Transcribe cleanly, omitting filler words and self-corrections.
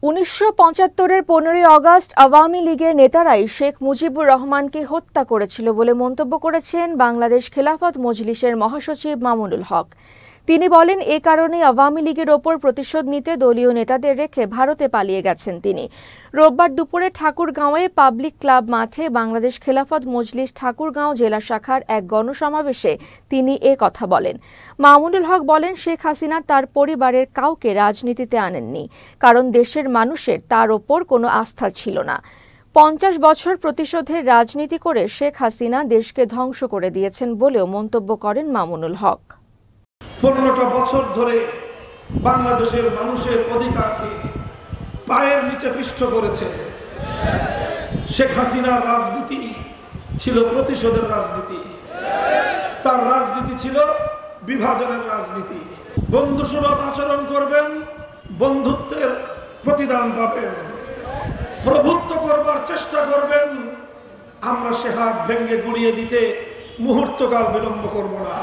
১৯৭৫-এর ১৫ই আগস্ট আওয়ামী লীগের নেতারাই শেখ মুজিবুর রহমানকে হত্যা করেছিল বলে মন্তব্য করেছেন বাংলাদেশ খেলাফত মজলিসের মহাসচিব মামুনুল হক। তিনি বলেন, এ কারণেই আওয়ামী লীগের ওপর প্রতিশোধ নিতে দলীয় নেতাদের রেখে ভারতে পালিয়ে গেছেন তিনি। রোববার দুপুরে ঠাকুরগাঁওয়ে পাবলিক ক্লাব মাঠে বাংলাদেশ খেলাফত মজলিস ঠাকুরগাঁও জেলা শাখার এক গণসমাবেশে তিনি এ কথা বলেন। মামুনুল হক বলেন, শেখ হাসিনা তার পরিবারের কাউকে রাজনীতিতে আনেননি, কারণ দেশের মানুষের তার ওপর কোনো আস্থা ছিল না। ৫০ বছর প্রতিশোধের রাজনীতি করে শেখ হাসিনা দেশকে ধ্বংস করে দিয়েছেন বলেও মন্তব্য করেন মামুনুল হক। ১৫টা বছর ধরে বাংলাদেশের মানুষের অধিকারকে পায়ের নিচে পিষ্ট করেছে। শেখ হাসিনার রাজনীতি ছিল প্রতিশোধের রাজনীতি, তার রাজনীতি ছিল বিভাজনের রাজনীতি। বন্ধুসুলভ আচরণ করবেন, বন্ধুত্বের প্রতিদান পাবেন। প্রভুত্ব করবার চেষ্টা করবেন, আমরা সে হাত ভেঙে গুড়িয়ে দিতে মুহূর্তকাল বিলম্ব করব না।